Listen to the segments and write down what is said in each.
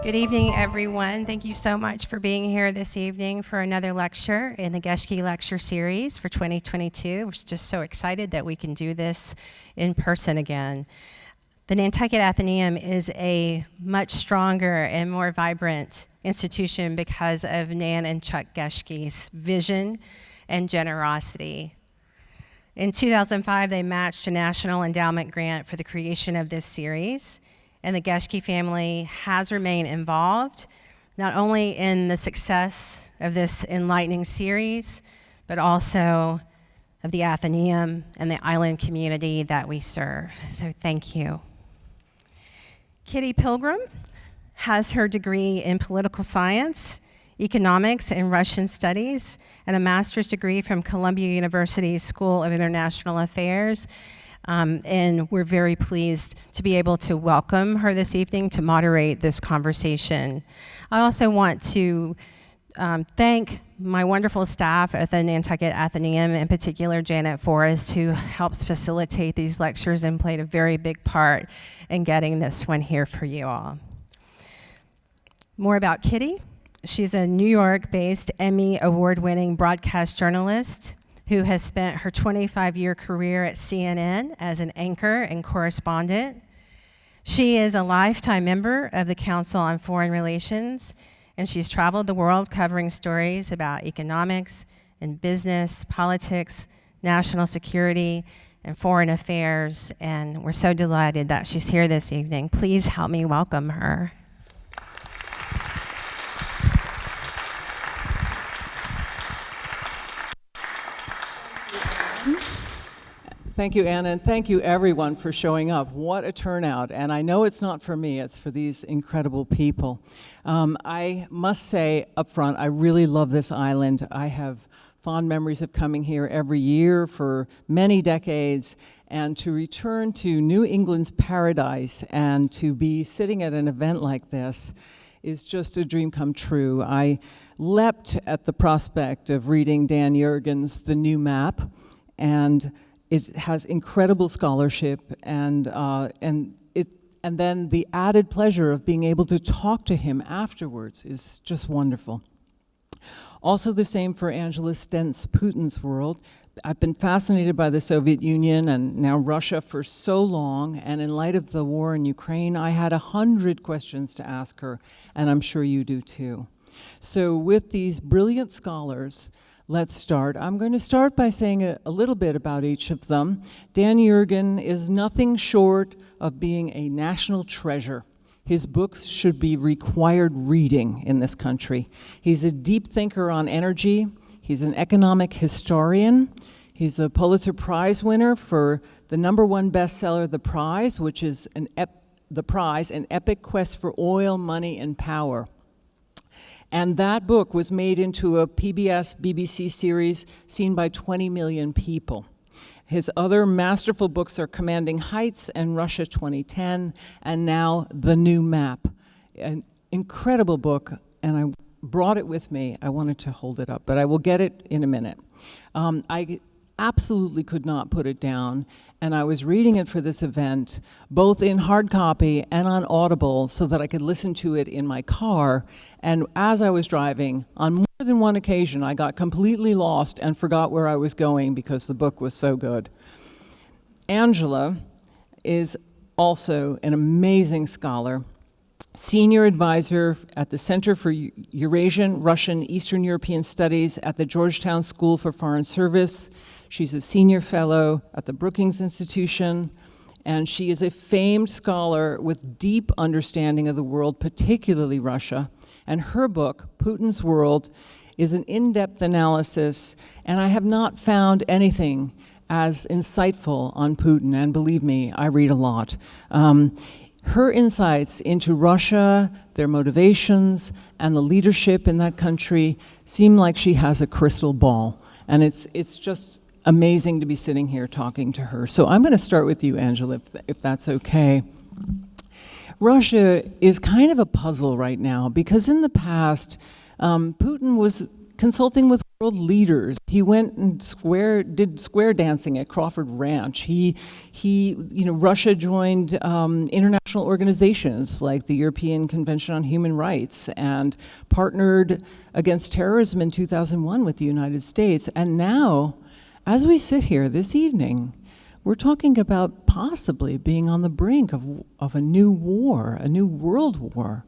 Good evening, everyone. Thank you so much for being here this evening for another lecture in the Geschke Lecture Series for 2022. We're just so excited that we can do this in person again. The Nantucket Atheneum is a much stronger and more vibrant institution because of Nan and Chuck Geschke's vision and generosity. In 2005, they matched a national endowment grant for the creation of this series. And the Geschke family has remained involved, not only in the success of this enlightening series, but also of the Atheneum and the island community that we serve. So thank you. Kitty Pilgrim has her degree in political science, economics, and Russian studies, and a master's degree from Columbia University's School of International Affairs. And we're very pleased to be able to welcome her this evening to moderate this conversation. I also want to thank my wonderful staff at the Nantucket Atheneum, in particular Janet Forrest, who helps facilitate these lectures and played a very big part in getting this one here for you all. More about Kitty. She's a New York-based Emmy award-winning broadcast journalist who has spent her 25-year career at CNN as an anchor and correspondent. She is a lifetime member of the Council on Foreign Relations, and she's traveled the world covering stories about economics and business, politics, national security, and foreign affairs, and we're so delighted that she's here this evening. Please help me welcome her. Thank you, Anna, and thank you everyone for showing up. What a turnout, and I know it's not for me, it's for these incredible people. I must say up front, I really love this island. I have fond memories of coming here every year for many decades, and to return to New England's paradise and to be sitting at an event like this is just a dream come true. I leapt at the prospect of reading Dan Yergin's The New Map, and it has incredible scholarship, and then the added pleasure of being able to talk to him afterwards is just wonderful. Also the same for Angela Stent's Putin's World. I've been fascinated by the Soviet Union and now Russia for so long, and in light of the war in Ukraine, I had 100 questions to ask her, and I'm sure you do too. So with these brilliant scholars, let's start. I'm going to start by saying a little bit about each of them. Dan Yergin is nothing short of being a national treasure. His books should be required reading in this country. He's a deep thinker on energy. He's an economic historian. He's a Pulitzer Prize winner for the #1 bestseller, The Prize, which is an epic quest for oil, money, and power. And that book was made into a PBS-BBC series seen by 20 million people. His other masterful books are Commanding Heights and Russia 2010, and now The New Map. An incredible book, and I brought it with me. I wanted to hold it up, but I will get it in a minute. I absolutely could not put it down, and I was reading it for this event, both in hard copy and on Audible, so that I could listen to it in my car. And as I was driving, on more than one occasion, I got completely lost and forgot where I was going because the book was so good. Angela is also an amazing scholar, senior advisor at the Center for Eurasian, Russian, Eastern European Studies at the Georgetown School for Foreign Service. She's a senior fellow at the Brookings Institution, and she is a famed scholar with deep understanding of the world, particularly Russia. And her book, Putin's World, is an in-depth analysis, and I have not found anything as insightful on Putin, and believe me, I read a lot. Her insights into Russia, their motivations, and the leadership in that country seem like she has a crystal ball. And it's just amazing to be sitting here talking to her. So I'm going to start with you, Angela, if that's okay. Russia is kind of a puzzle right now because in the past, Putin was consulting with world leaders. He went and did square dancing at Crawford Ranch. Russia joined international organizations like the European Convention on Human Rights and partnered against terrorism in 2001 with the United States. And now, as we sit here this evening, we're talking about possibly being on the brink of a new war, a new world war.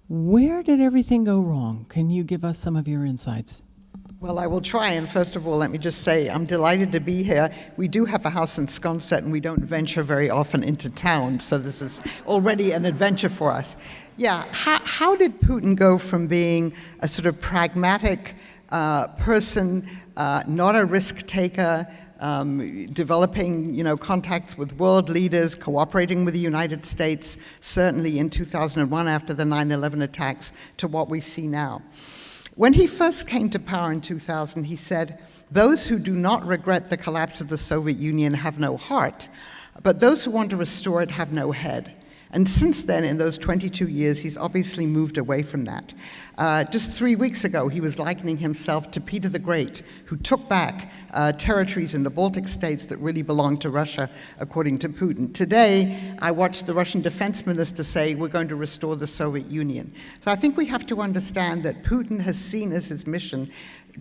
Where did everything go wrong? Can you give us some of your insights? Well, I will try, and first of all, let me just say I'm delighted to be here. We do have a house in Sconset, and we don't venture very often into town, so this is already an adventure for us. Yeah, how did Putin go from being a sort of pragmatic person, not a risk taker, developing, contacts with world leaders, cooperating with the United States, certainly in 2001 after the 9/11 attacks, to what we see now? When he first came to power in 2000, he said, "Those who do not regret the collapse of the Soviet Union have no heart, but those who want to restore it have no head." And since then, in those 22 years, he's obviously moved away from that. Just 3 weeks ago, he was likening himself to Peter the Great, who took back territories in the Baltic states that really belonged to Russia, according to Putin. Today, I watched the Russian defense minister say, "We're going to restore the Soviet Union." So I think we have to understand that Putin has seen as his mission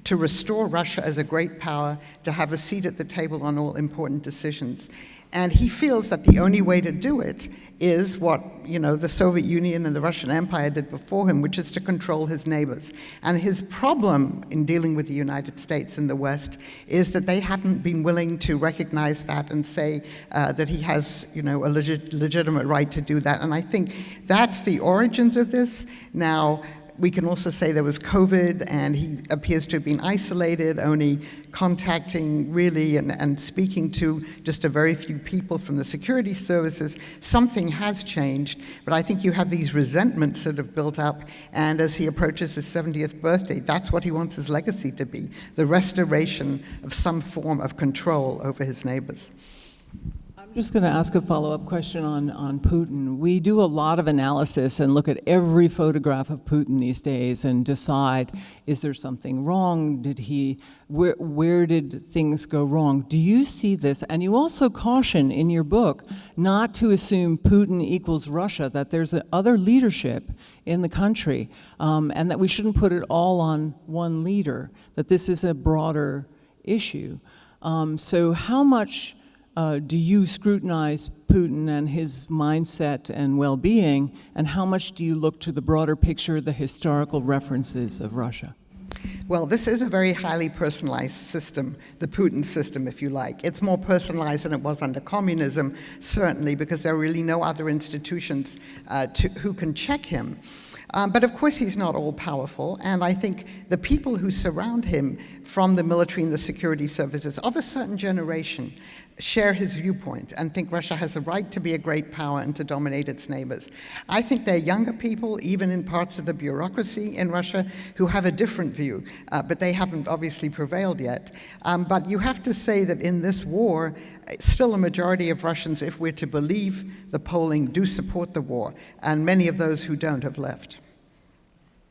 to restore Russia as a great power, to have a seat at the table on all important decisions. And he feels that the only way to do it is what, the Soviet Union and the Russian Empire did before him, which is to control his neighbors. And his problem in dealing with the United States and the West is that they haven't been willing to recognize that and say that he has, a legitimate right to do that. And I think that's the origins of this. Now, we can also say there was COVID, and he appears to have been isolated, only contacting really and speaking to just a very few people from the security services. Something has changed, but I think you have these resentments that have built up, and as he approaches his 70th birthday, that's what he wants his legacy to be, the restoration of some form of control over his neighbors. I'm just going to ask a follow-up question on Putin. We do a lot of analysis and look at every photograph of Putin these days and decide, is there something wrong? Where did things go wrong? Do you see this? And you also caution in your book not to assume Putin equals Russia, that there's other leadership in the country, and that we shouldn't put it all on one leader, that this is a broader issue. So how much do you scrutinize Putin and his mindset and well-being, and how much do you look to the broader picture, the historical references of Russia? Well, this is a very highly personalized system, the Putin system, if you like. It's more personalized than it was under communism, certainly, because there are really no other institutions who can check him. But of course, he's not all-powerful, and I think the people who surround him from the military and the security services of a certain generation share his viewpoint and think Russia has a right to be a great power and to dominate its neighbors. I think there are younger people, even in parts of the bureaucracy in Russia, who have a different view, but they haven't obviously prevailed yet. But you have to say that in this war, still a majority of Russians, if we're to believe the polling, do support the war, and many of those who don't have left.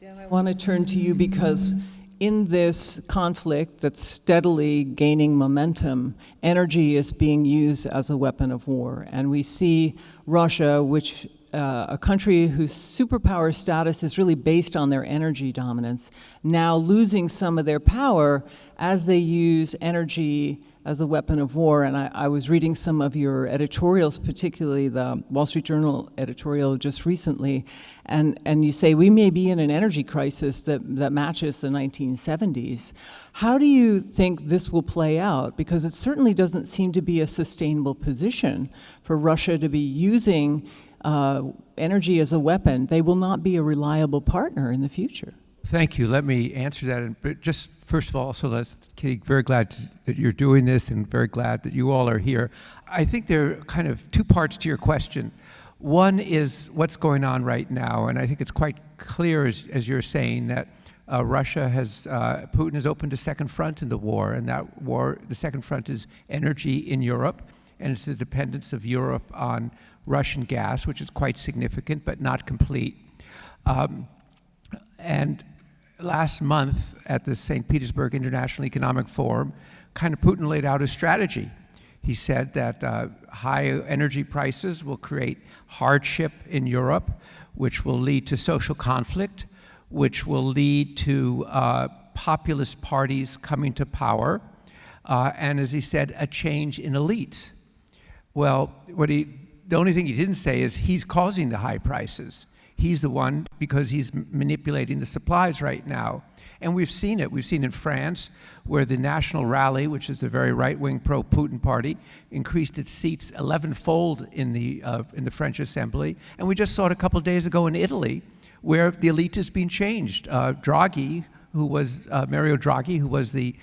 Dan, I want to turn to you because in this conflict that's steadily gaining momentum, energy is being used as a weapon of war. And we see Russia, which a country whose superpower status is really based on their energy dominance, now losing some of their power as they use energy as a weapon of war. And I was reading some of your editorials, particularly the Wall Street Journal editorial just recently, and you say we may be in an energy crisis that matches the 1970s. How do you think this will play out? Because it certainly doesn't seem to be a sustainable position for Russia to be using energy as a weapon. They will not be a reliable partner in the future. Thank you. Let me answer that. But just first of all, also, Kitty, very glad that you're doing this and very glad that you all are here. I think there are kind of two parts to your question. One is what's going on right now, and I think it's quite clear, as you're saying, that Putin has opened a second front in the war, and that war, the second front is energy in Europe, and it's the dependence of Europe on Russian gas, which is quite significant but not complete. And last month at the St. Petersburg International Economic Forum, kind of Putin laid out a strategy. He said that high energy prices will create hardship in Europe, which will lead to social conflict, which will lead to populist parties coming to power, and as he said, a change in elites. Well, the only thing he didn't say is he's causing the high prices. He's the one because he's manipulating the supplies right now. And we've seen it. We've seen in France where the National Rally, which is the very right-wing pro-Putin party, increased its seats 11-fold in the French Assembly. And we just saw it a couple of days ago in Italy where the elite is being changed. Draghi, Mario Draghi, who was the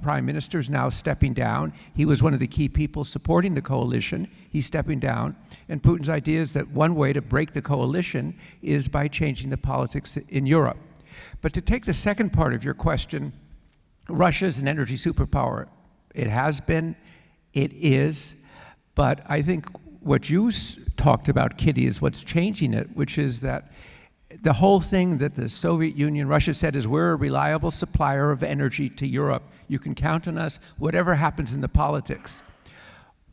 prime minister, is now stepping down. He was one of the key people supporting the coalition. He's stepping down. And Putin's idea is that one way to break the coalition is by changing the politics in Europe. But to take the second part of your question, Russia is an energy superpower. It has been, it is, but I think what you talked about, Kitty, is what's changing it, which is that the whole thing that the Soviet Union, Russia said is we're a reliable supplier of energy to Europe. You can count on us, whatever happens in the politics.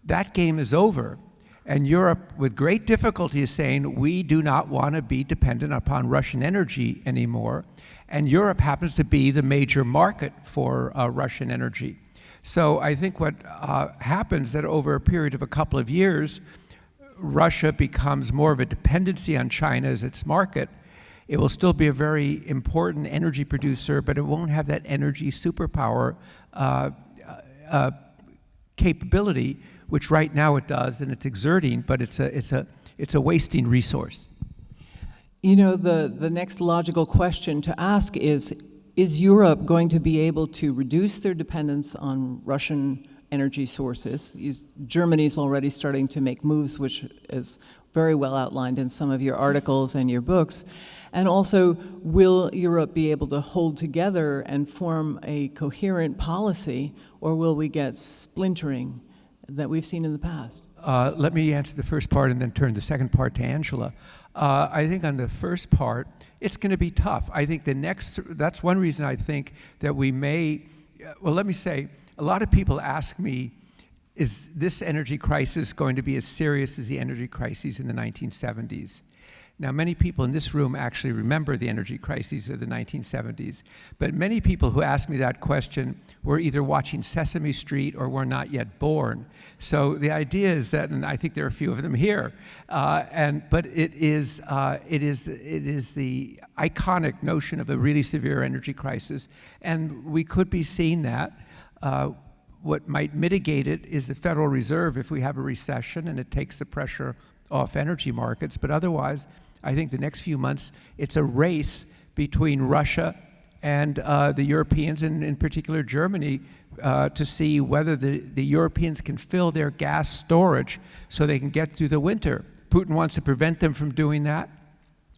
That game is over. And Europe, with great difficulty, is saying we do not want to be dependent upon Russian energy anymore. And Europe happens to be the major market for Russian energy. So I think what happens that over a period of a couple of years, Russia becomes more of a dependency on China as its market. It will still be a very important energy producer, but it won't have that energy superpower capability, which right now it does, and it's exerting, but it's a wasting resource. You know, the next logical question to ask is Europe going to be able to reduce their dependence on Russian energy sources? Germany's already starting to make moves, which is very well outlined in some of your articles and your books. And also, will Europe be able to hold together and form a coherent policy, or will we get splintering that we've seen in the past? Let me answer the first part and then turn the second part to Angela. I think on the first part, it's going to be tough. I think that's one reason I think that we may, well, let me say, a lot of people ask me, is this energy crisis going to be as serious as the energy crises in the 1970s? Now, many people in this room actually remember the energy crises of the 1970s, but many people who asked me that question were either watching Sesame Street or were not yet born. So the idea is that, and I think there are a few of them here, but it is the iconic notion of a really severe energy crisis, and we could be seeing that. What might mitigate it is the Federal Reserve if we have a recession and it takes the pressure off energy markets, but otherwise, I think the next few months, it's a race between Russia and the Europeans, and in particular Germany, to see whether the Europeans can fill their gas storage so they can get through the winter. Putin wants to prevent them from doing that.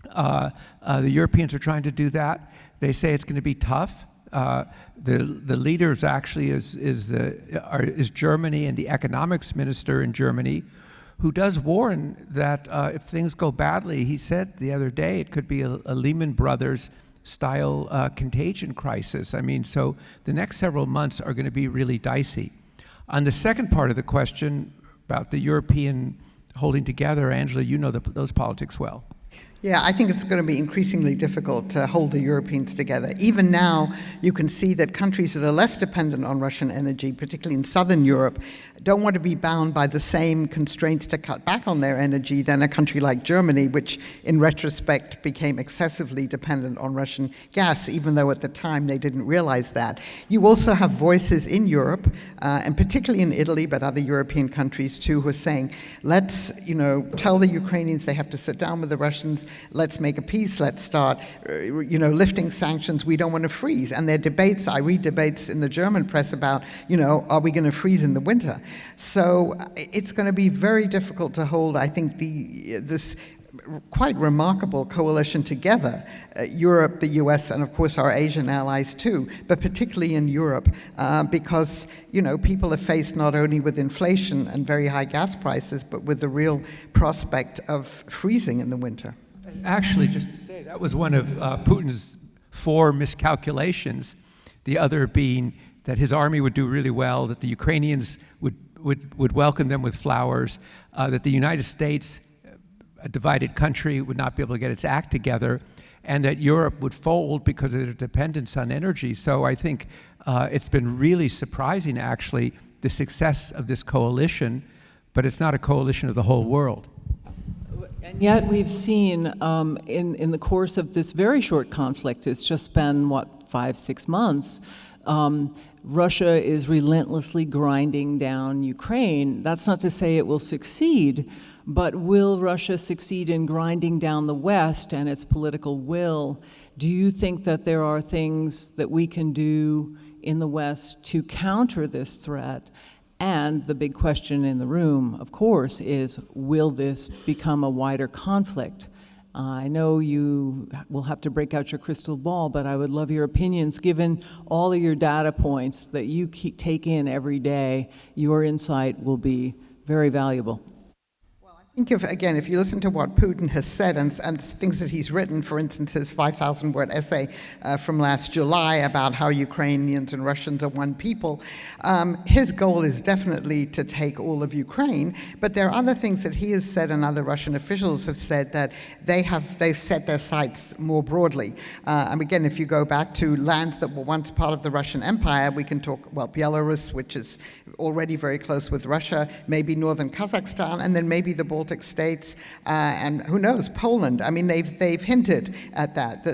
The Europeans are trying to do that. They say it's going to be tough. The leaders actually is Germany, and the economics minister in Germany, who does warn that if things go badly, he said the other day, it could be a Lehman Brothers style contagion crisis. I mean, so the next several months are going to be really dicey. On the second part of the question about the European holding together, Angela, you know those politics well. Yeah, I think it's going to be increasingly difficult to hold the Europeans together. Even now, you can see that countries that are less dependent on Russian energy, particularly in southern Europe, don't want to be bound by the same constraints to cut back on their energy than a country like Germany, which in retrospect became excessively dependent on Russian gas, even though at the time they didn't realize that. You also have voices in Europe, and particularly in Italy, but other European countries too, who are saying, let's, tell the Ukrainians they have to sit down with the Russians, let's make a peace, let's start, lifting sanctions, we don't want to freeze. And there are debates, I read debates in the German press about, are we going to freeze in the winter? So it's going to be very difficult to hold, I think, this quite remarkable coalition together, Europe, the US, and of course our Asian allies too, but particularly in Europe, because people are faced not only with inflation and very high gas prices, but with the real prospect of freezing in the winter. Actually, just to say, that was one of Putin's 4 miscalculations, the other being that his army would do really well, that the Ukrainians would welcome them with flowers, that the United States, a divided country, would not be able to get its act together, and that Europe would fold because of their dependence on energy. So I think it's been really surprising, actually, the success of this coalition, but it's not a coalition of the whole world. And yet we've seen in the course of this very short conflict, it's just been, 5-6 months, Russia is relentlessly grinding down Ukraine. That's not to say it will succeed, but will Russia succeed in grinding down the West and its political will? Do you think that there are things that we can do in the West to counter this threat? And the big question in the room, of course, is will this become a wider conflict? I know you will have to break out your crystal ball, but I would love your opinions. Given all of your data points that you take in every day, your insight will be very valuable. I think if you listen to what Putin has said and things that he's written, for instance, his 5,000-word essay from last July about how Ukrainians and Russians are one people, his goal is definitely to take all of Ukraine. But there are other things that he has said and other Russian officials have said that they've set their sights more broadly. And again, if you go back to lands that were once part of the Russian Empire, we can talk, Belarus, which is already very close with Russia, maybe northern Kazakhstan, and then maybe the Baltic states, and who knows, Poland. I mean, they've hinted at that.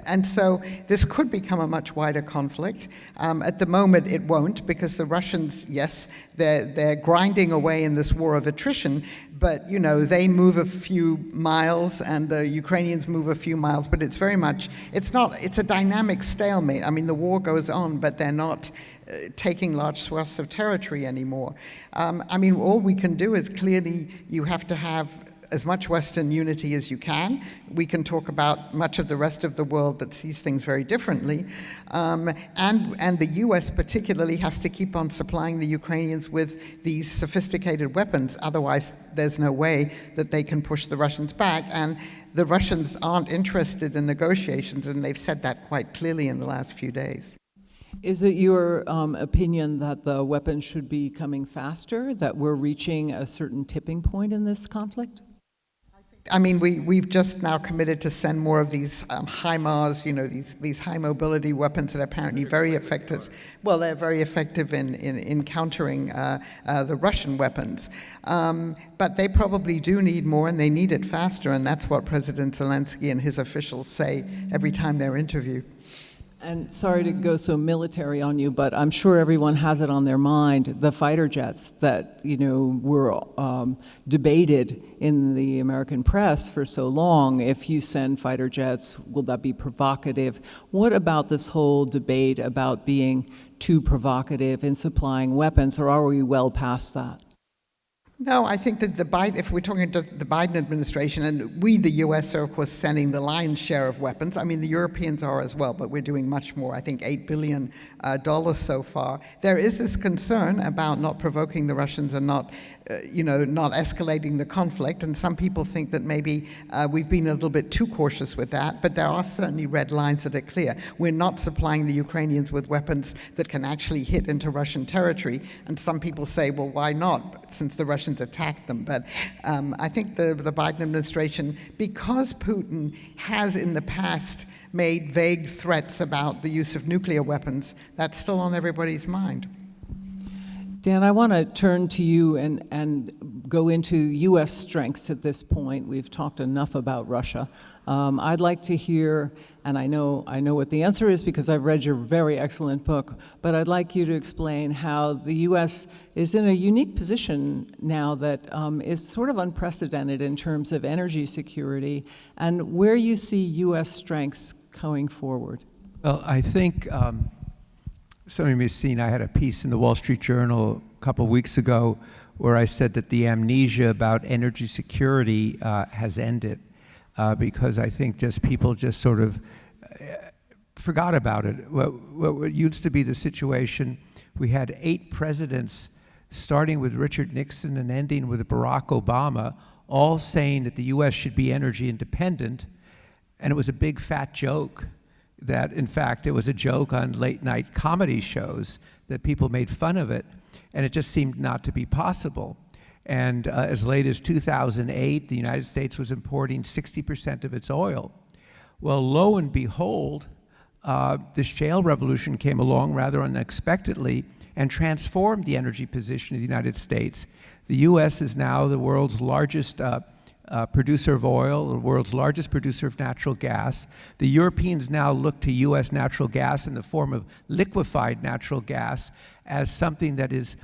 And so this could become a much wider conflict. At the moment, it won't, because the Russians, yes, they're grinding away in this war of attrition, but they move a few miles and the Ukrainians move a few miles, but it's a dynamic stalemate. I mean, the war goes on, but they're not taking large swaths of territory anymore. I mean, all we can do is clearly you have to have as much Western unity as you can. We can talk about much of the rest of the world that sees things very differently. And the US particularly has to keep on supplying the Ukrainians with these sophisticated weapons. Otherwise, there's no way that they can push the Russians back. And the Russians aren't interested in negotiations, and they've said that quite clearly in the last few days. Is it your opinion that the weapons should be coming faster, that we're reaching a certain tipping point in this conflict? I mean, we've just now committed to send more of these HIMARS, these high mobility weapons that are apparently very effective. Well, they're very effective in countering the Russian weapons. But they probably do need more, and they need it faster, and that's what President Zelensky and his officials say every time they're interviewed. And sorry to go so military on you, but I'm sure everyone has it on their mind, the fighter jets that, were debated in the American press for so long. If you send fighter jets, will that be provocative? What about this whole debate about being too provocative in supplying weapons, or are we well past that? No, I think that if we're talking about the Biden administration, and we, the U.S., are, of course, sending the lion's share of weapons. I mean, the Europeans are as well, but we're doing much more, I think $8 billion so far. There is this concern about not provoking the Russians and not escalating the conflict, and some people think that maybe we've been a little bit too cautious with that, but there are certainly red lines that are clear. We're not supplying the Ukrainians with weapons that can actually hit into Russian territory, and some people say, well, why not, since the Russians attacked them? But I think the Biden administration, because Putin has in the past made vague threats about the use of nuclear weapons, that's still on everybody's mind. Dan, I want to turn to you and go into U.S. strengths at this point. We've talked enough about Russia. I'd like to hear, and I know what the answer is because I've read your very excellent book, but I'd like you to explain how the U.S. is in a unique position now that is sort of unprecedented in terms of energy security, and where you see U.S. strengths going forward. Well, I think some of you may have seen I had a piece in the Wall Street Journal a couple of weeks ago where I said that the amnesia about energy security has ended because I think people just sort of forgot about it. What used to be the situation, we had 8 presidents, starting with Richard Nixon and ending with Barack Obama, all saying that the U.S. should be energy independent, and it was a big fat joke. that in fact it was a joke on late night comedy shows, that people made fun of it, and it just seemed not to be possible. And as late as 2008, the United States was importing 60% of its oil. Well, lo and behold, the shale revolution came along rather unexpectedly and transformed the energy position of the United States. The U.S. is now the world's largest producer of oil, the world's largest producer of natural gas. The Europeans now look to U.S. natural gas in the form of liquefied natural gas as something that is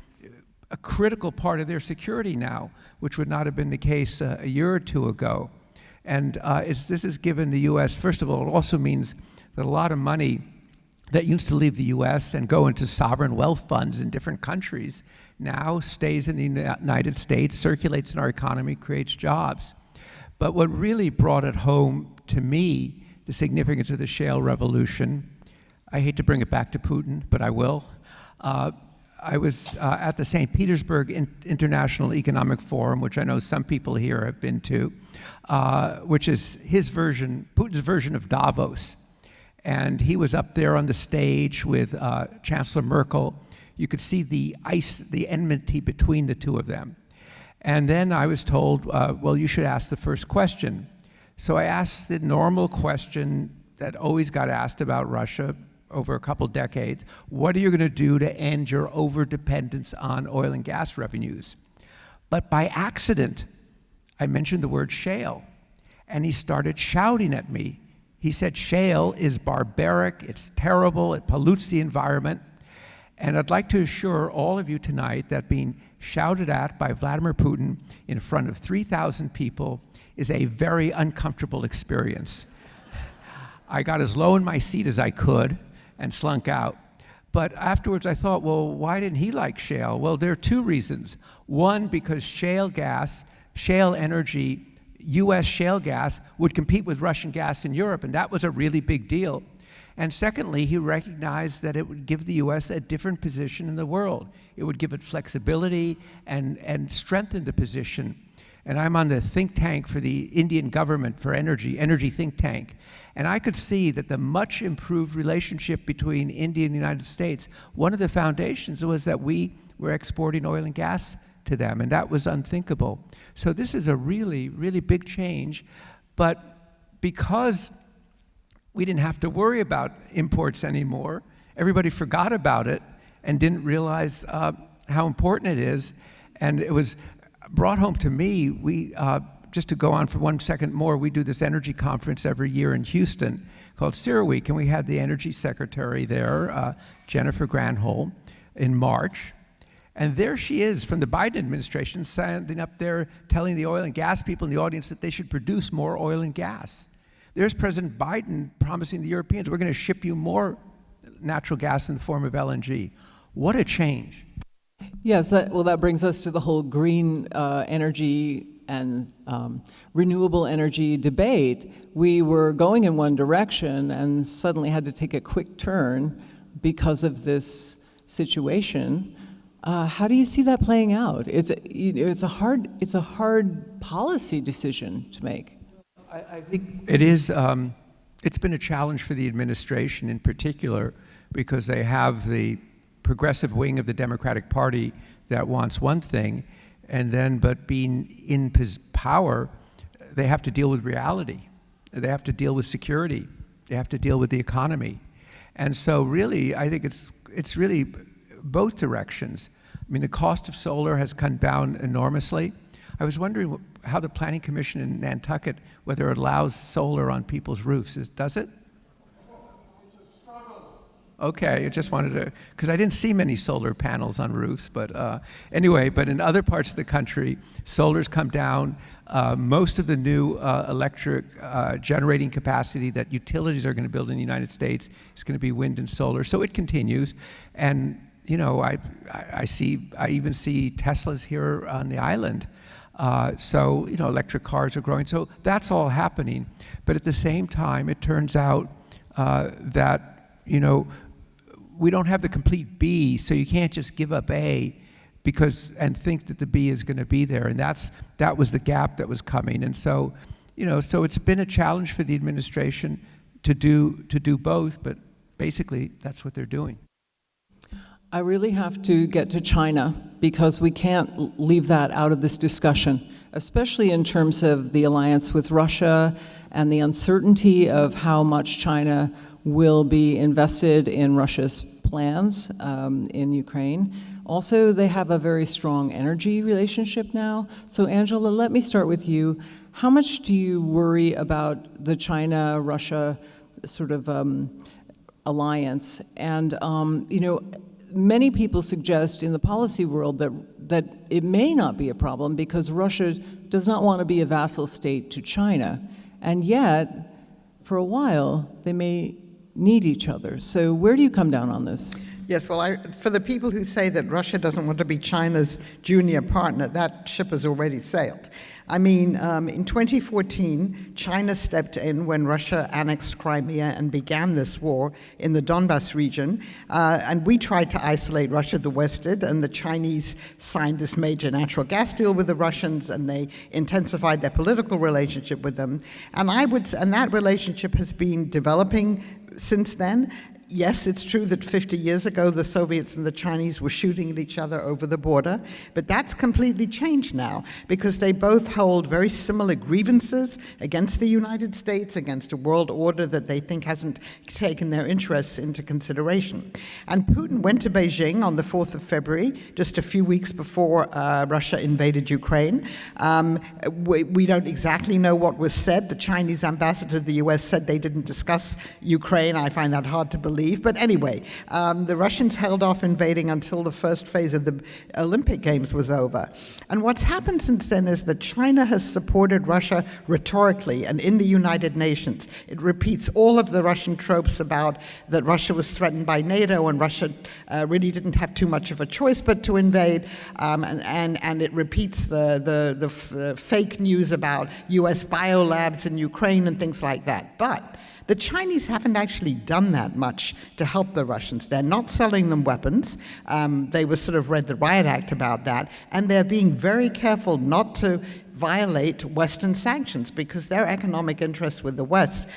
a critical part of their security now, which would not have been the case a year or two ago. And this has given the U.S., first of all, it also means that a lot of money that used to leave the U.S. and go into sovereign wealth funds in different countries now stays in the United States, circulates in our economy, creates jobs. But what really brought it home to me, the significance of the shale revolution, I hate to bring it back to Putin, but I will. I was at the St. Petersburg International Economic Forum, which I know some people here have been to, which is his version, Putin's version of Davos. And he was up there on the stage with Chancellor Merkel. You could see the enmity between the two of them. And then I was told, well, you should ask the first question. So I asked the normal question that always got asked about Russia over a couple decades. What are you going to do to end your overdependence on oil and gas revenues? But by accident, I mentioned the word shale, and he started shouting at me. He said, shale is barbaric, it's terrible, it pollutes the environment. And I'd like to assure all of you tonight that being shouted at by Vladimir Putin in front of 3,000 people is a very uncomfortable experience. I got as low in my seat as I could and slunk out. But afterwards I thought, well, why didn't he like shale? Well, there are two reasons. One, because shale gas, shale energy, U.S. shale gas would compete with Russian gas in Europe, and that was a really big deal. And secondly, he recognized that it would give the U.S. a different position in the world. It would give it flexibility and strengthen the position. And I'm on the think tank for the Indian government for energy think tank. And I could see that the much improved relationship between India and the United States, one of the foundations was that we were exporting oil and gas to them, and that was unthinkable. So this is a really, really big change. But because we didn't have to worry about imports anymore, everybody forgot about it and didn't realize how important it is. And it was brought home to me. We, just to go on for 1 second more, we do this energy conference every year in Houston called CERAWeek, and we had the energy secretary there, Jennifer Granholm, in March. And there she is from the Biden administration standing up there telling the oil and gas people in the audience that they should produce more oil and gas. There's President Biden promising the Europeans, we're going to ship you more natural gas in the form of LNG. What a change. Yes, that brings us to the whole green energy and renewable energy debate. We were going in one direction and suddenly had to take a quick turn because of this situation. How do you see that playing out? It's a hard policy decision to make. I think it is. It's been a challenge for the administration in particular because they have the progressive wing of the Democratic Party that wants one thing, and then, but being in power, they have to deal with reality. They have to deal with security. They have to deal with the economy. And so really, I think it's really both directions. I mean, the cost of solar has come down enormously. I was wondering how the Planning Commission in Nantucket, whether it allows solar on people's roofs. Does it? It's a struggle. Okay, I just wanted to, because I didn't see many solar panels on roofs, but anyway, but in other parts of the country, solar's come down. Most of the new electric generating capacity that utilities are going to build in the United States is going to be wind and solar, so it continues. And you know, I even see Teslas here on the island. So, you know, electric cars are growing. So that's all happening. But at the same time, it turns out that, you know, we don't have the complete B, so you can't just give up A and think that the B is going to be there. And that was the gap that was coming. And so, you know, so it's been a challenge for the administration to do both, but basically that's what they're doing. I really have to get to China because we can't leave that out of this discussion, especially in terms of the alliance with Russia and the uncertainty of how much China will be invested in Russia's plans in Ukraine. Also, they have a very strong energy relationship now. So Angela, let me start with you. How much do you worry about the China-Russia sort of alliance? And, many people suggest in the policy world that it may not be a problem because Russia does not want to be a vassal state to China. And yet, for a while, they may need each other. So where do you come down on this? Yes, well, for the people who say that Russia doesn't want to be China's junior partner, that ship has already sailed. I mean, in 2014, China stepped in when Russia annexed Crimea and began this war in the Donbas region. And we tried to isolate Russia, the West did, and the Chinese signed this major natural gas deal with the Russians, and they intensified their political relationship with them. And that relationship has been developing since then. Yes, it's true that 50 years ago the Soviets and the Chinese were shooting at each other over the border, but that's completely changed now because they both hold very similar grievances against the United States, against a world order that they think hasn't taken their interests into consideration. And Putin went to Beijing on the 4th of February, just a few weeks before Russia invaded Ukraine. We don't exactly know what was said. The Chinese ambassador to the US said they didn't discuss Ukraine. I find that hard to believe. But anyway, the Russians held off invading until the first phase of the Olympic Games was over. And what's happened since then is that China has supported Russia rhetorically and in the United Nations. It repeats all of the Russian tropes about that Russia was threatened by NATO and Russia really didn't have too much of a choice but to invade. And it repeats the fake news about US biolabs in Ukraine and things like that. But the Chinese haven't actually done that much to help the Russians. They're not selling them weapons. They were sort of read the Riot Act about that, and they're being very careful not to violate Western sanctions because their economic interests with the West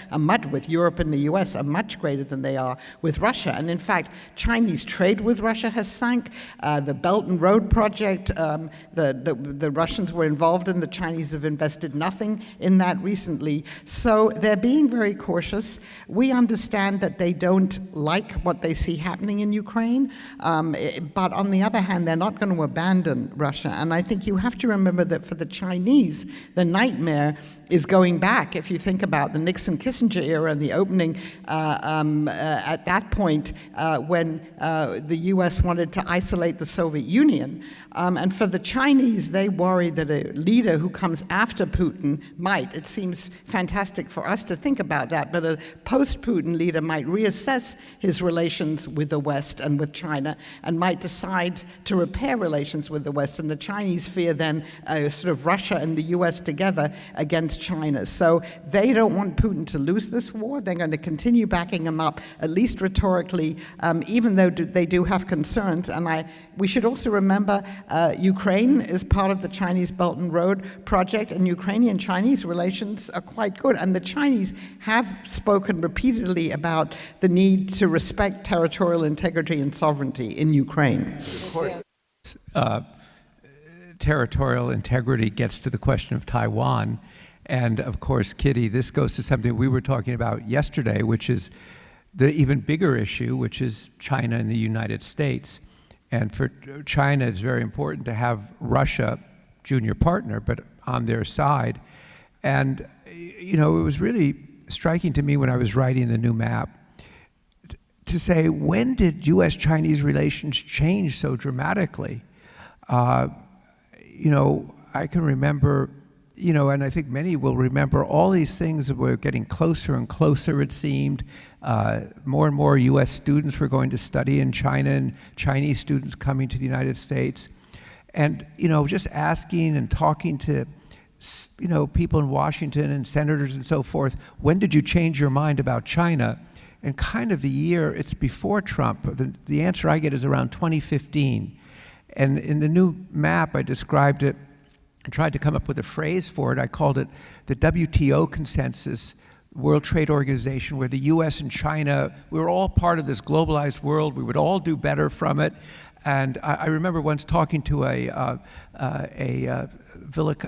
with Europe and the US are much greater than they are with Russia. And in fact, Chinese trade with Russia has sank. The Belt and Road project, the Russians were involved in, the Chinese have invested nothing in that recently. So they're being very cautious. We understand that they don't like what they see happening in Ukraine, but on the other hand, they're not going to abandon Russia. And I think you have to remember that for the Chinese, the nightmare is going back. If you think about the Nixon-Kissinger era and the opening at that point when the US wanted to isolate the Soviet Union. And for the Chinese, they worry that a leader who comes after Putin might, it seems fantastic for us to think about that, but a post-Putin leader might reassess his relations with the West and with China and might decide to repair relations with the West. And the Chinese fear then sort of Russia and the US together against China. So they don't want Putin to lose this war. They're going to continue backing him up, at least rhetorically, even though they do have concerns. And we should also remember Ukraine is part of the Chinese Belt and Road project, and Ukrainian-Chinese relations are quite good. And the Chinese have spoken repeatedly about the need to respect territorial integrity and sovereignty in Ukraine. Of course, territorial integrity gets to the question of Taiwan. And of course, Kitty, this goes to something we were talking about yesterday, which is the even bigger issue, which is China and the United States. And for China, it's very important to have Russia, junior partner, but on their side. And, it was really striking to me when I was writing the new map to say, when did U.S.-Chinese relations change so dramatically? I can remember, and I think many will remember all these things that were getting closer and closer, it seemed. More and more U.S. students were going to study in China and Chinese students coming to the United States. And, just asking and talking to, people in Washington and senators and so forth, when did you change your mind about China? And kind of the year, it's before Trump. The answer I get is around 2015. And in the new map, I described it and tried to come up with a phrase for it. I called it the WTO consensus World Trade Organization, where the US and China, we were all part of this globalized world. We would all do better from it. And I remember once talking to a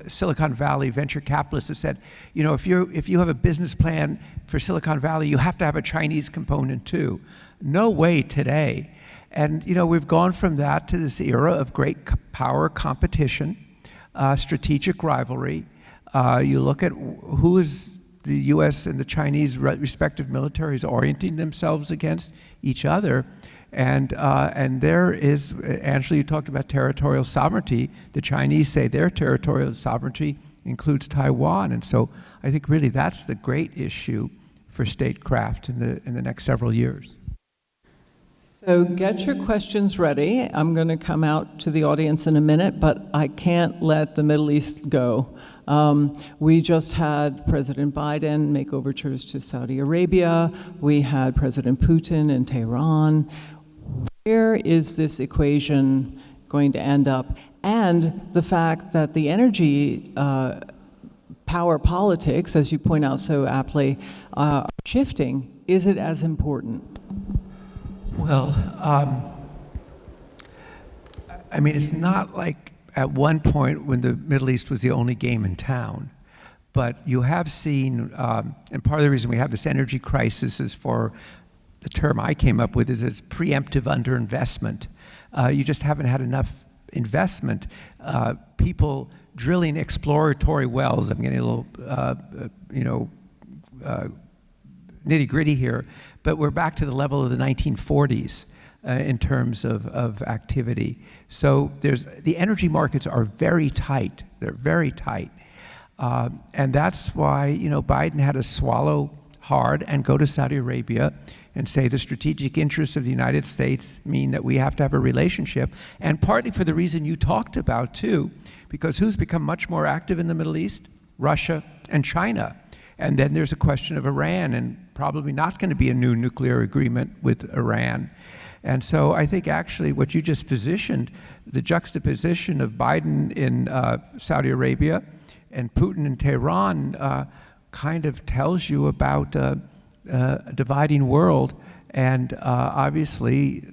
Silicon Valley venture capitalist that said, you know, if you have a business plan for Silicon Valley, you have to have a Chinese component too. No way today. And you know, we've gone from that to this era of great power competition, strategic rivalry. You look at who is the U.S. and the Chinese respective militaries orienting themselves against each other. And there is, Angela, you talked about territorial sovereignty. The Chinese say their territorial sovereignty includes Taiwan. And so I think really that's the great issue for statecraft in the next several years. So get your questions ready. I'm going to come out to the audience in a minute, but I can't let the Middle East go. We just had President Biden make overtures to Saudi Arabia. We had President Putin in Tehran. Where is this equation going to end up? And the fact that the energy power politics, as you point out so aptly, are shifting, is it as important? Well, I mean, it's not like at one point when the Middle East was the only game in town, but you have seen, and part of the reason we have this energy crisis is for the term I came up with is it's preemptive underinvestment. You just haven't had enough investment. People drilling exploratory wells, I'm getting a little, nitty-gritty here, but we're back to the level of the 1940s in terms of activity. So the energy markets are very tight. They're very tight. And that's why, Biden had to swallow hard and go to Saudi Arabia and say the strategic interests of the United States mean that we have to have a relationship, and partly for the reason you talked about too, because who's become much more active in the Middle East? Russia and China. And then there's a question of Iran, and probably not going to be a new nuclear agreement with Iran. And so I think actually what you just positioned, the juxtaposition of Biden in Saudi Arabia and Putin in Tehran kind of tells you about a dividing world. And obviously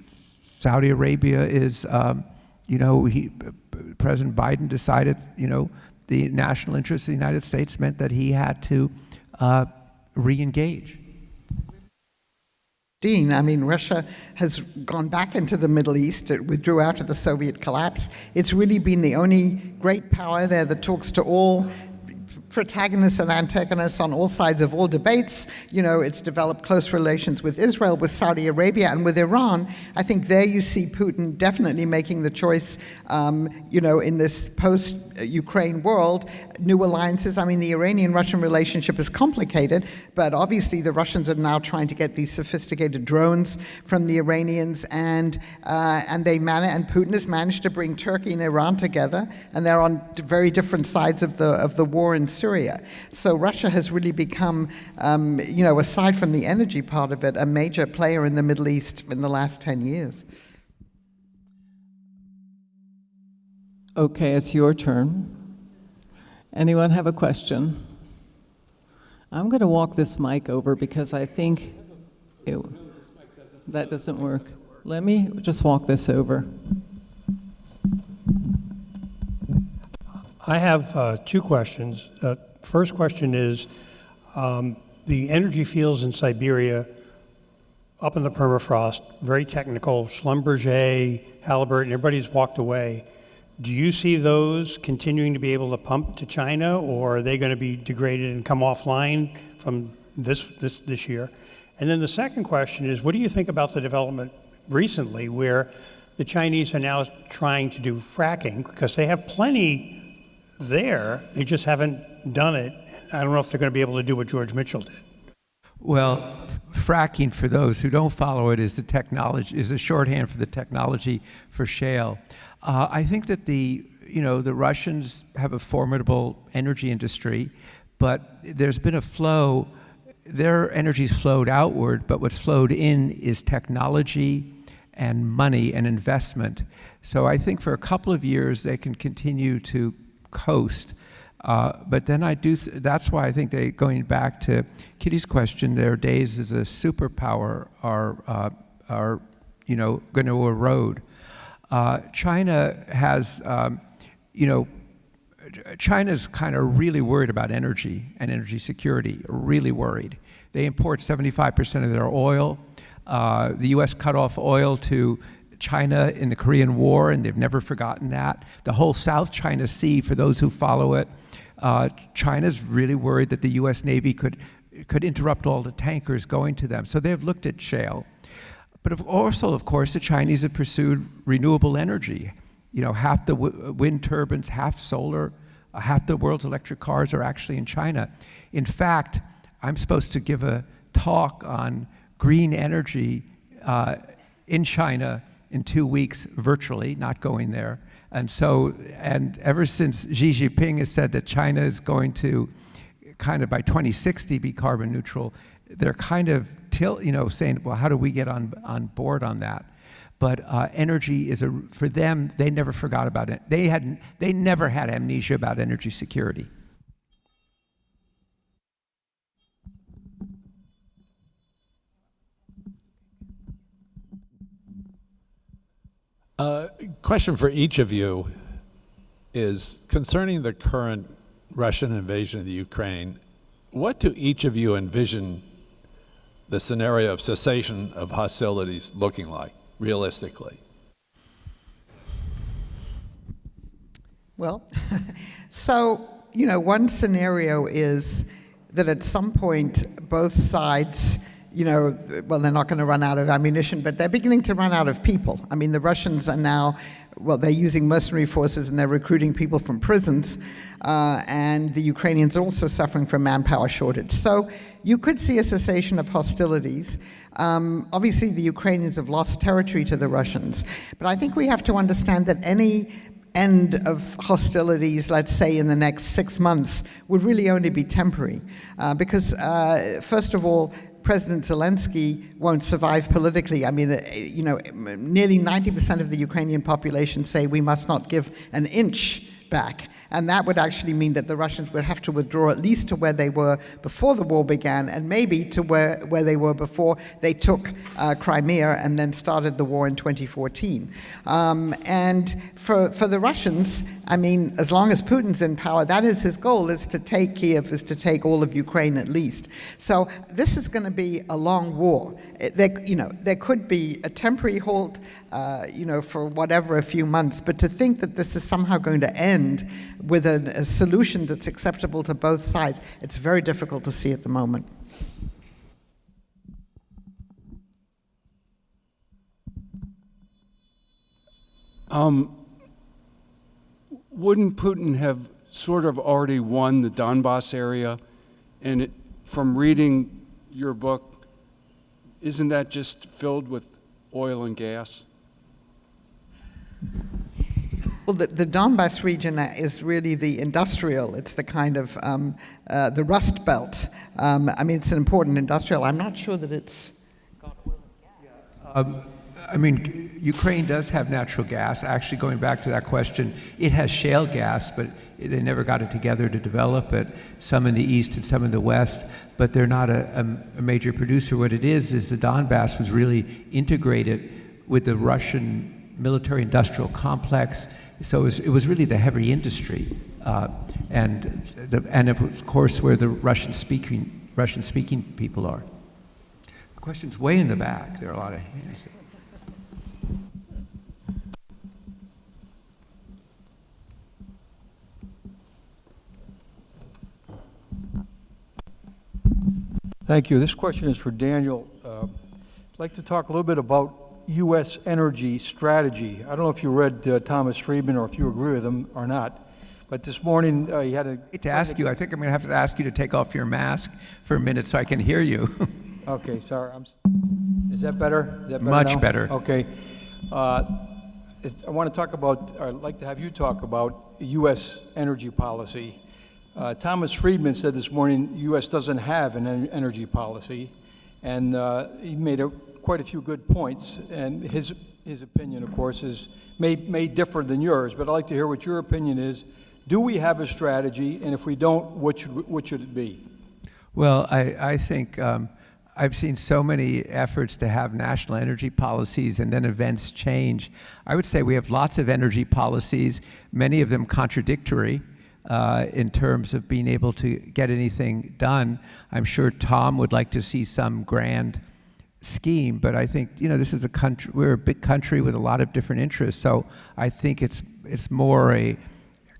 Saudi Arabia is, President Biden decided, the national interest of the United States meant that he had to re-engage. Dean, I mean, Russia has gone back into the Middle East. It withdrew out of the Soviet collapse. It's really been the only great power there that talks to all protagonists and antagonists on all sides of all debates. It's developed close relations with Israel, with Saudi Arabia, and with Iran. I think there you see Putin definitely making the choice, in this post-Ukraine world, new alliances. I mean, the Iranian-Russian relationship is complicated, but obviously the Russians are now trying to get these sophisticated drones from the Iranians, and Putin has managed to bring Turkey and Iran together, and they're on very different sides of the war in Syria. So Russia has really become, aside from the energy part of it, a major player in the Middle East in the last 10 years. Okay, it's your turn. Anyone have a question? I'm going to walk this mic over because I think that doesn't work. Let me just walk this over. I have two questions. First question is, the energy fields in Siberia, up in the permafrost, very technical, Schlumberger, Halliburton, everybody's walked away. Do you see those continuing to be able to pump to China, or are they going to be degraded and come offline from this year? And then the second question is, what do you think about the development recently where the Chinese are now trying to do fracking, because they have plenty there, they just haven't done it. I don't know if they're going to be able to do what George Mitchell did. Well, fracking, for those who don't follow it, is a shorthand for the technology for shale. I think that the Russians have a formidable energy industry, but there's been a flow. Their energy's flowed outward, but what's flowed in is technology and money and investment. So I think for a couple of years they can continue to coast. But then that's why I think going back to Kitty's question, their days as a superpower are going to erode. China has, China's kind of really worried about energy and energy security, really worried. They import 75% of their oil. The U.S. cut off oil to China in the Korean War, and they've never forgotten that. The whole South China Sea, for those who follow it, China's really worried that the U.S. Navy could interrupt all the tankers going to them. So they've looked at shale. But also, of course, the Chinese have pursued renewable energy. Half the wind turbines, half solar, half the world's electric cars are actually in China. In fact, I'm supposed to give a talk on green energy in China in 2 weeks, virtually, not going there. And ever since Xi Jinping has said that China is going to kind of by 2060 be carbon neutral, they're kind of saying, well, how do we get on board on that? But energy is for them, they never forgot about it. They never had amnesia about energy security. Question for each of you is concerning the current Russian invasion of the Ukraine. What do each of you envision the scenario of cessation of hostilities looking like, realistically? Well, so, one scenario is that at some point both sides, well, they're not going to run out of ammunition, but they're beginning to run out of people. I mean, the Russians are now, well, they're using mercenary forces and they're recruiting people from prisons, and the Ukrainians are also suffering from manpower shortage. So you could see a cessation of hostilities. Obviously, the Ukrainians have lost territory to the Russians, but I think we have to understand that any end of hostilities, let's say in the next 6 months, would really only be temporary. Because, first of all, President Zelensky won't survive politically. I mean, nearly 90% of the Ukrainian population say we must not give an inch back. And that would actually mean that the Russians would have to withdraw at least to where they were before the war began, and maybe to where they were before they took Crimea and then started the war in 2014. And for the Russians, I mean, as long as Putin's in power, that is his goal, is to take Kiev, is to take all of Ukraine at least. So this is going to be a long war. There could be a temporary halt, for whatever, a few months, but to think that this is somehow going to end with a solution that's acceptable to both sides, it's very difficult to see at the moment. Wouldn't Putin have sort of already won the Donbass area? And from reading your book, isn't that just filled with oil and gas? Well, the Donbass region is really the industrial. It's the kind of the Rust Belt. I mean, it's an important industrial. I'm not sure that it's got oil and gas. I mean, Ukraine does have natural gas. Actually, going back to that question, it has shale gas, but they never got it together to develop it. Some in the east and some in the west, but they're not a major producer. What it is the Donbass was really integrated with the Russian military-industrial complex. So it was really the heavy industry, and of course where the Russian-speaking people are. The question's way in the back. There are a lot of hands. Thank you. This question is for Daniel. I'd like to talk a little bit about U.S. energy strategy. I don't know if you read Thomas Friedman or if you agree with him or not, but this morning he had a... I hate to ask you, I think I'm going to have to ask you to take off your mask for a minute so I can hear you. Okay, sorry. Is that better? Is that better Much now? better. Okay. I want to talk about, or I'd like to have you talk about U.S. energy policy. Thomas Friedman said this morning, the U.S. doesn't have an energy policy, and he made quite a few good points, and his opinion, of course, may differ than yours, but I'd like to hear what your opinion is. Do we have a strategy? And if we don't, what should it be? Well, I think I've seen so many efforts to have national energy policies and then events change. I would say we have lots of energy policies, many of them contradictory in terms of being able to get anything done. I'm sure Tom would like to see some grand scheme, but I think, this is a country, we're a big country with a lot of different interests, so I think it's more a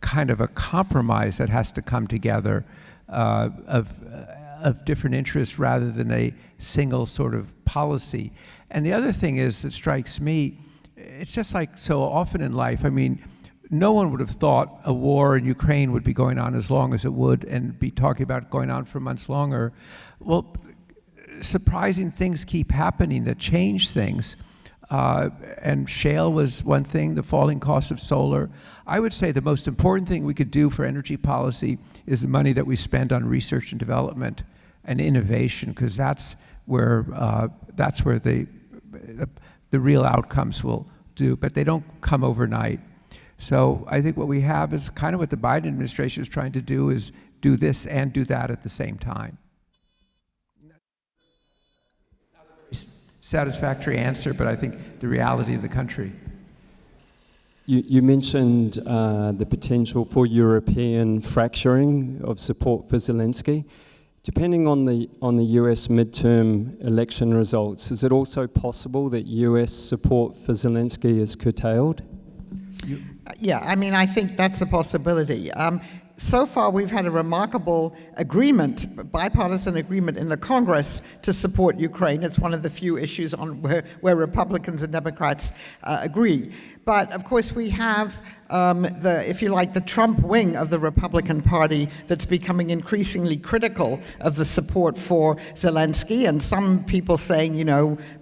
kind of a compromise that has to come together of different interests rather than a single sort of policy. And the other thing is that strikes me, it's just like so often in life, I mean, no one would have thought a war in Ukraine would be going on as long as it would and be talking about going on for months longer. Well, surprising things keep happening that change things. And shale was one thing, the falling cost of solar. I would say the most important thing we could do for energy policy is the money that we spend on research and development and innovation, because that's where the real outcomes will do, but they don't come overnight. So I think what we have is kind of what the Biden administration is trying to do, is do this and do that at the same time. Satisfactory answer, but I think the reality of the country. You mentioned the potential for European fracturing of support for Zelensky. Depending on the US midterm election results, is it also possible that US support for Zelensky is curtailed? Yeah, I mean, I think that's a possibility. So far, we've had a remarkable agreement, bipartisan agreement in the Congress to support Ukraine. It's one of the few issues on where Republicans and Democrats agree. But of course, we have if you like, the Trump wing of the Republican Party that's becoming increasingly critical of the support for Zelensky, and some people saying,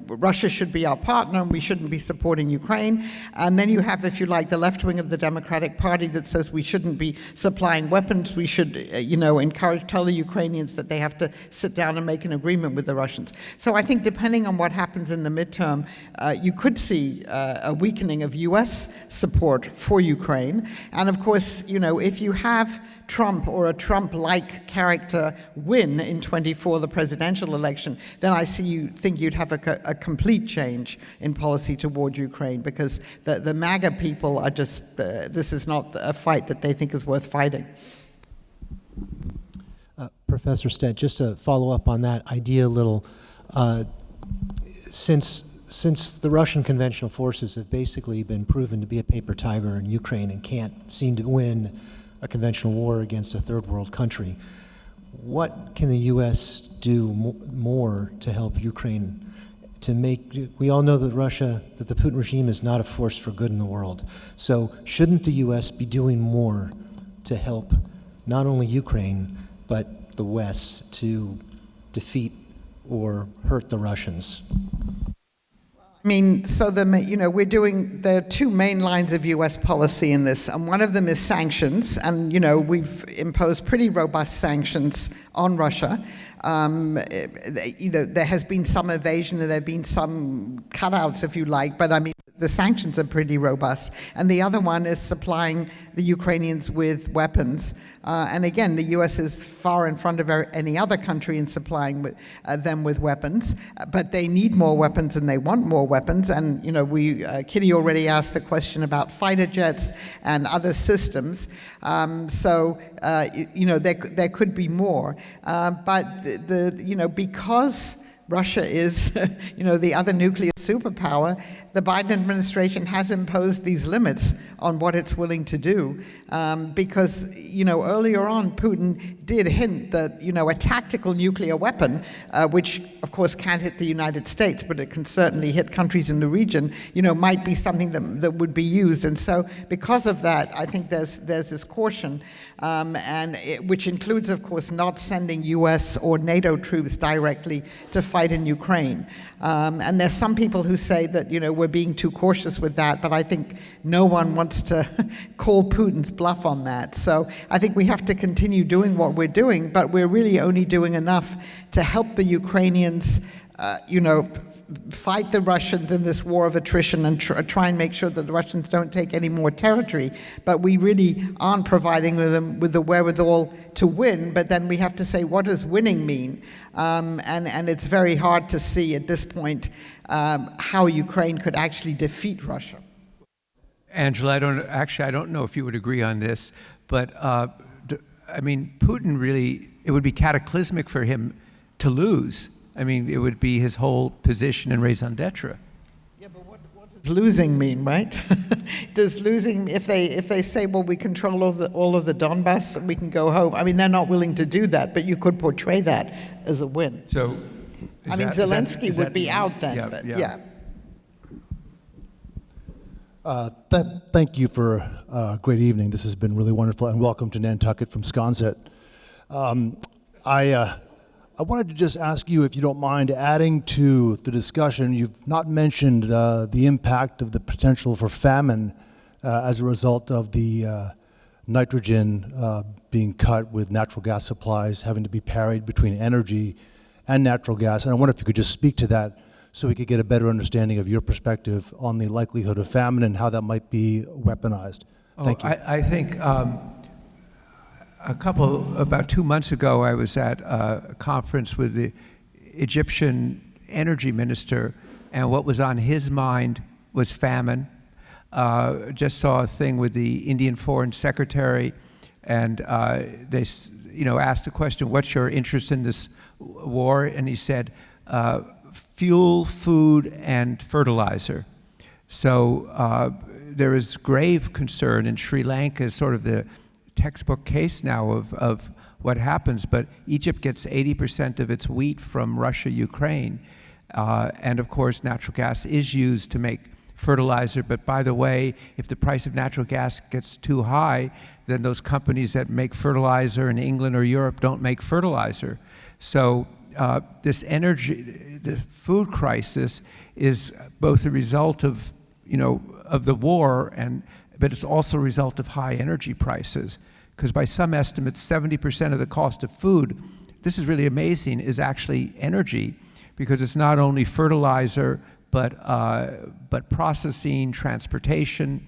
Russia should be our partner and we shouldn't be supporting Ukraine. And then you have, if you like, the left wing of the Democratic Party that says we shouldn't be supplying weapons. We should, tell the Ukrainians that they have to sit down and make an agreement with the Russians. So I think depending on what happens in the midterm, you could see a weakening of U.S. support for Ukraine. And of course, if you have Trump or a Trump-like character win in 24, the presidential election, then I think you'd have a complete change in policy toward Ukraine, because the MAGA people are just, this is not a fight that they think is worth fighting. Professor Stent, just to follow up on that idea a little, since the Russian conventional forces have basically been proven to be a paper tiger in Ukraine and can't seem to win a conventional war against a third world country, what can the U.S. do more to help Ukraine to make, we all know that the Putin regime is not a force for good in the world. So shouldn't the U.S. be doing more to help not only Ukraine, but the West to defeat or hurt the Russians? I mean, so there are two main lines of U.S. policy in this, and one of them is sanctions, and we've imposed pretty robust sanctions on Russia. There has been some evasion and there have been some cutouts, if you like, but I mean, the sanctions are pretty robust. And the other one is supplying the Ukrainians with weapons. And again, the U.S. is far in front of any other country in supplying them with weapons. But they need more weapons and they want more weapons. And, Kitty already asked the question about fighter jets and other systems. There could be more. But because Russia is, the other nuclear superpower, the Biden administration has imposed these limits on what it's willing to do. Because, earlier on, Putin did hint that, a tactical nuclear weapon, which, of course, can't hit the United States, but it can certainly hit countries in the region, might be something that would be used. And so because of that, I think there's this caution, which includes, of course, not sending U.S. or NATO troops directly to fight in Ukraine. And there's some people who say that, we're being too cautious with that, but I think no one wants to call Putin's bluff on that. So I think we have to continue doing what we're doing, but we're really only doing enough to help the Ukrainians, fight the Russians in this war of attrition and try and make sure that the Russians don't take any more territory, but we really aren't providing them with the wherewithal to win. But then we have to say, what does winning mean? And it's very hard to see at this point how Ukraine could actually defeat Russia. Angela, I don't know if you would agree on this, but I mean, Putin really, it would be cataclysmic for him to lose. I mean, it would be his whole position in raison d'etre. Yeah, but what does losing mean, right? Does losing, if they say, well, we control all of the Donbass, we can go home. I mean, they're not willing to do that, but you could portray that as a win. So, I mean, Zelensky would be out then, but yeah. Thank you for a great evening. This has been really wonderful, and welcome to Nantucket from Sconset. I wanted to just ask you, if you don't mind, adding to the discussion. You've not mentioned the impact of the potential for famine as a result of the nitrogen being cut, with natural gas supplies having to be parried between energy and natural gas. And I wonder if you could just speak to that, so we could get a better understanding of your perspective on the likelihood of famine and how that might be weaponized. Thank you. I think about 2 months ago, I was at a conference with the Egyptian energy minister, and what was on his mind was famine. Just saw a thing with the Indian foreign secretary, and they asked the question, what's your interest in this war? And he said, fuel, food, and fertilizer. So there is grave concern in Sri Lanka, is sort of the textbook case now of what happens, but Egypt gets 80% of its wheat from Russia, Ukraine, and of course natural gas is used to make fertilizer. But by the way, if the price of natural gas gets too high, then those companies that make fertilizer in England or Europe don't make fertilizer. So this the food crisis is both a result of the war, but it's also a result of high energy prices. Because by some estimates, 70% of the cost of food, this is really amazing, is actually energy, because it's not only fertilizer, but processing, transportation,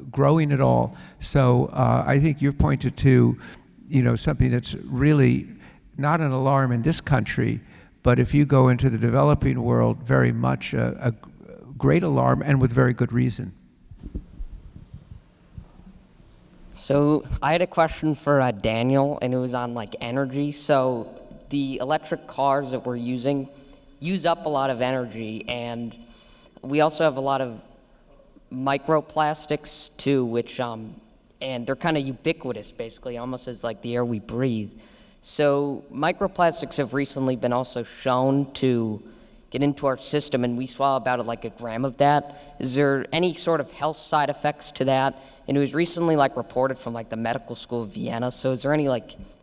growing it all. So I think you've pointed to, something that's really not an alarm in this country, but if you go into the developing world, very much a great alarm, and with very good reason. So I had a question for Daniel, and it was on energy. So the electric cars that we're using use up a lot of energy, and we also have a lot of microplastics too, which and they're kind of ubiquitous, basically, almost as the air we breathe. So microplastics have recently been also shown to get into our system, and we swallow about a gram of that. Is there any sort of health side effects to that? And it was recently reported from the medical school of Vienna. So is there any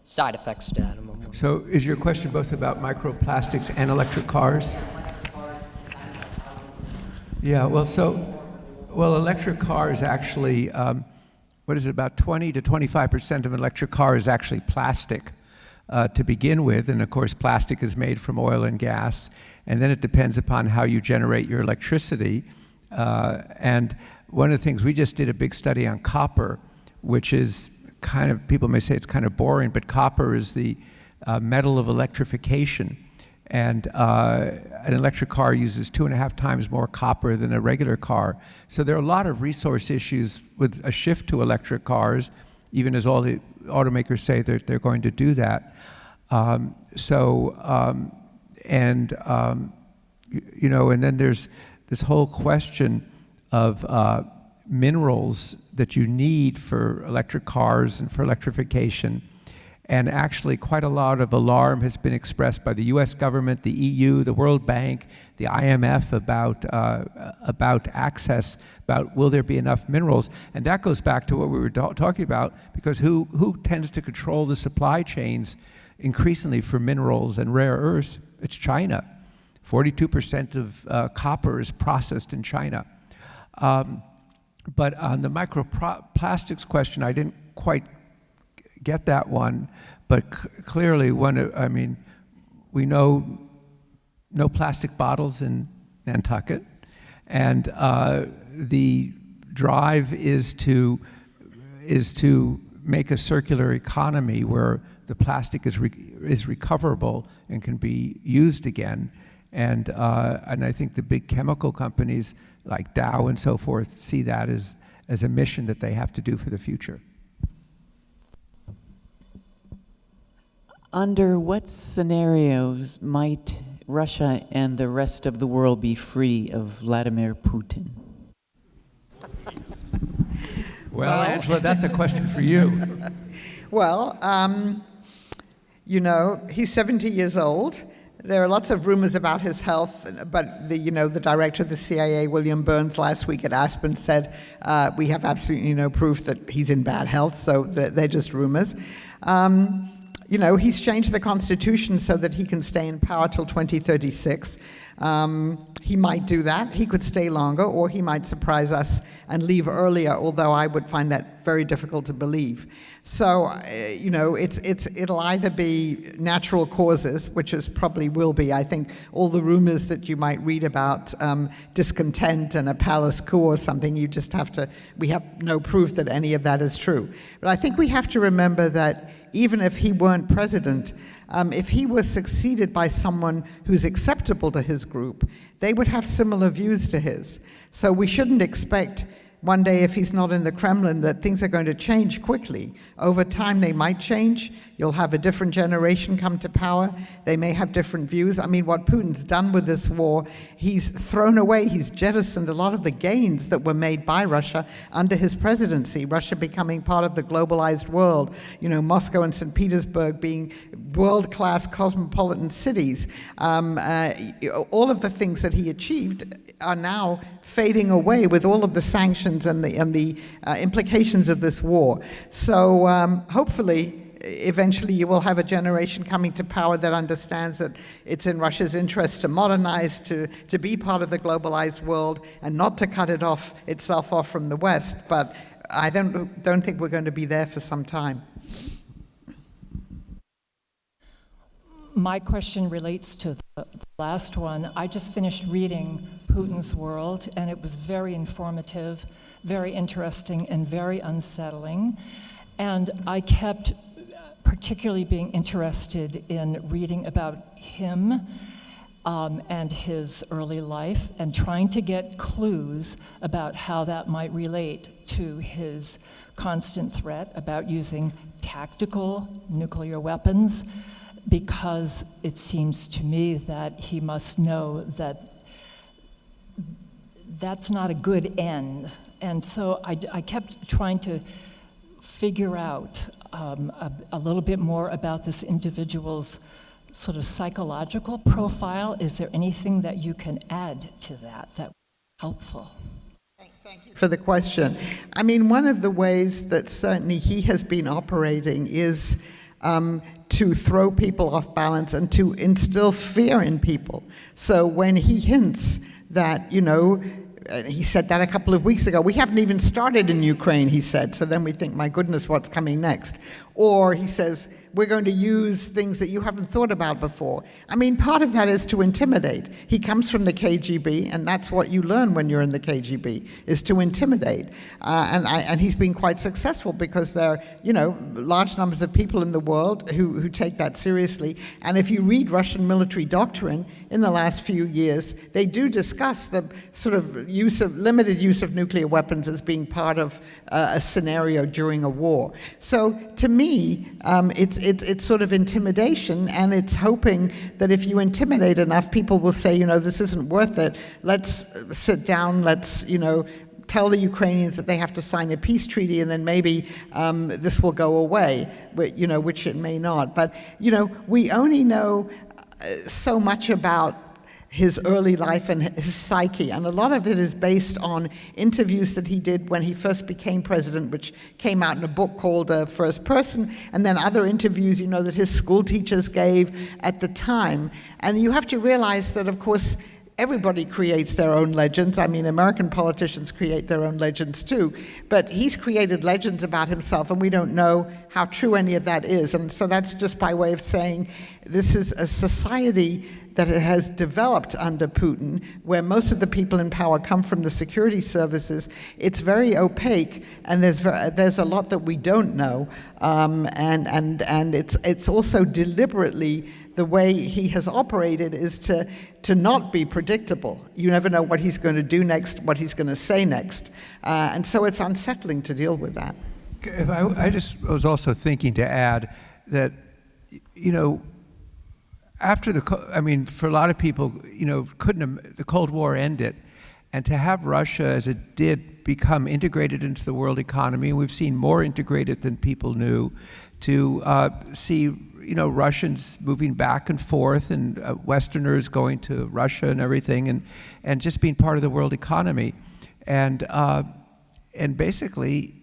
side effects to that? So is your question both about microplastics and electric cars? Yeah, well, electric cars actually, about 20 to 25% of an electric car is actually plastic to begin with. And of course, plastic is made from oil and gas. And then it depends upon how you generate your electricity. And one of the things, we just did a big study on copper, which is people may say it's kind of boring, but copper is the metal of electrification. And an electric car uses 2.5 times more copper than a regular car. So there are a lot of resource issues with a shift to electric cars, even as all the automakers say they're going to do that. And then there's this whole question of minerals that you need for electric cars and for electrification. And actually quite a lot of alarm has been expressed by the US government, the EU, the World Bank, the IMF about access, about will there be enough minerals. And that goes back to what we were talking about, because who tends to control the supply chains increasingly for minerals and rare earths? It's China. 42% of copper is processed in China. But on the microplastics question, I didn't quite get that one, but clearly we know no plastic bottles in Nantucket, and the drive is to make a circular economy where the plastic is recoverable and can be used again. And I think the big chemical companies like Dow and so forth see that as a mission that they have to do for the future. Under what scenarios might Russia and the rest of the world be free of Vladimir Putin? Well, Angela, that's a question for you. Well, you know, he's 70 years old. There are lots of rumors about his health, but the director of the CIA, William Burns, last week at Aspen said, we have absolutely no proof that he's in bad health, so they're just rumors. He's changed the Constitution so that he can stay in power till 2036. He might do that. He could stay longer, or he might surprise us and leave earlier, although I would find that very difficult to believe. So, it'll either be natural causes, which probably will be. I think all the rumors that you might read about discontent and a palace coup or something, we have no proof that any of that is true. But I think we have to remember that even if he weren't president, if he was succeeded by someone who's acceptable to his group, they would have similar views to his. So we shouldn't expect one day, if he's not in the Kremlin, that things are going to change quickly. Over time, they might change. You'll have a different generation come to power. They may have different views. I mean, what Putin's done with this war, he's thrown away, he's jettisoned a lot of the gains that were made by Russia under his presidency, Russia becoming part of the globalized world, Moscow and St. Petersburg being world-class cosmopolitan cities. All of the things that he achieved are now fading away with all of the sanctions and the implications of this war. So hopefully, eventually you will have a generation coming to power that understands that it's in Russia's interest to modernize, to be part of the globalized world, and not to cut itself off from the West. But I don't think we're going to be there for some time. My question relates to the last one. I just finished reading Putin's World, and it was very informative, very interesting, and very unsettling. And I kept particularly being interested in reading about him and his early life, and trying to get clues about how that might relate to his constant threat about using tactical nuclear weapons, because it seems to me that he must know that that's not a good end. And so I kept trying to figure out a little bit more about this individual's sort of psychological profile. Is there anything that you can add to that would be helpful? Thank you for the question. I mean, one of the ways that certainly he has been operating is to throw people off balance and to instill fear in people. So when he hints that, he said that a couple of weeks ago, we haven't even started in Ukraine, he said, so then we think, my goodness, what's coming next? Or he says, we're going to use things that you haven't thought about before. I mean, part of that is to intimidate. He comes from the KGB, and that's what you learn when you're in the KGB, is to intimidate. And he's been quite successful because there are, large numbers of people in the world who take that seriously. And if you read Russian military doctrine in the last few years, they do discuss the sort of limited use of nuclear weapons as being part of a scenario during a war. So to me, it's sort of intimidation, and it's hoping that if you intimidate enough, people will say, this isn't worth it. Let's sit down, let's, tell the Ukrainians that they have to sign a peace treaty, and then maybe this will go away, which it may not. But, we only know so much about his early life and his psyche, and a lot of it is based on interviews that he did when he first became president, which came out in a book called First Person, and then other interviews, that his school teachers gave at the time. And you have to realize that, of course, everybody creates their own legends. I mean, American politicians create their own legends too, but he's created legends about himself, and we don't know how true any of that is. And so that's just by way of saying this is a society that has developed under Putin, where most of the people in power come from the security services. It's very opaque, and there's a lot that we don't know, and it's also deliberately the way he has operated is to not be predictable. You never know what he's going to do next, what he's going to say next, and so it's unsettling to deal with that. I just was also thinking to add that, after for a lot of people, the Cold War ended, and to have Russia, as it did, become integrated into the world economy, and we've seen more integrated than people knew, to see, Russians moving back and forth, and Westerners going to Russia and everything, and just being part of the world economy, and basically,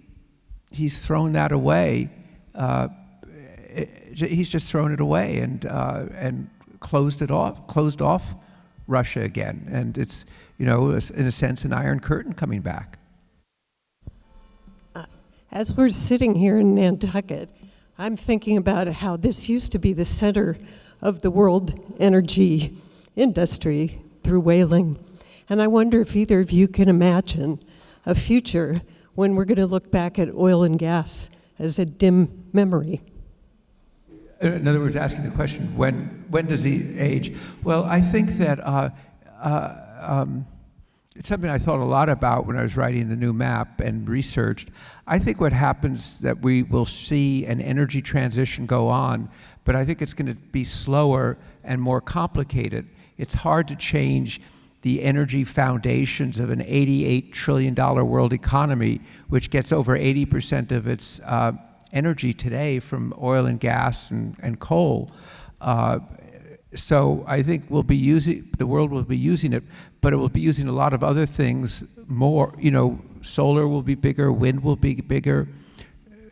he's thrown that away. He's just thrown it away and closed off Russia again, and it's in a sense an Iron Curtain coming back. As we're sitting here in Nantucket, I'm thinking about how this used to be the center of the world energy industry through whaling, and I wonder if either of you can imagine a future when we're going to look back at oil and gas as a dim memory. In other words, asking the question, when does he age? Well, I think that it's something I thought a lot about when I was writing the new map and researched. I think what happens that we will see an energy transition go on, but I think it's going to be slower and more complicated. It's hard to change the energy foundations of an $88 trillion world economy, which gets over 80% of its energy today from oil and gas and coal. So I think the world will be using it, but it will be using a lot of other things more. Solar will be bigger, wind will be bigger.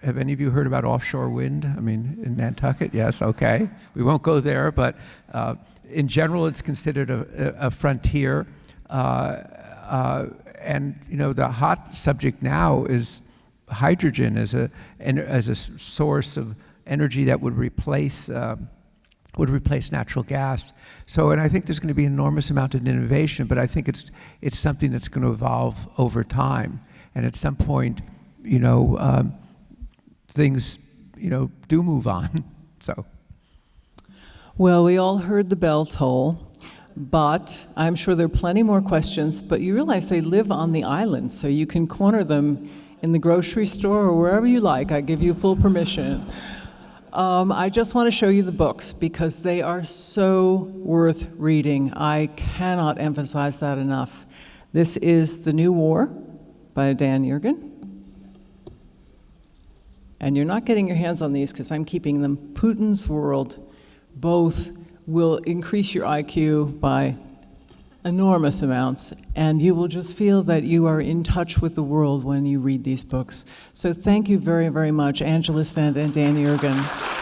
Have any of you heard about offshore wind? I mean, in Nantucket? Yes, okay. We won't go there, but in general, it's considered a frontier. And the hot subject now is hydrogen as a source of energy that would replace natural gas. So, and I think there's going to be an enormous amount of innovation, but I think it's something that's going to evolve over time. And at some point, things, do move on. So. Well, we all heard the bell toll, but I'm sure there are plenty more questions, but you realize they live on the island, so you can corner them in the grocery store or wherever you like. I give you full permission. I just want to show you the books because they are so worth reading. I cannot emphasize that enough. This is The New War by Dan Yergin. And you're not getting your hands on these because I'm keeping them. Putin's World. Both will increase your IQ by enormous amounts, and you will just feel that you are in touch with the world when you read these books. So thank you very, very much, Angela Stent and Dan Yergin.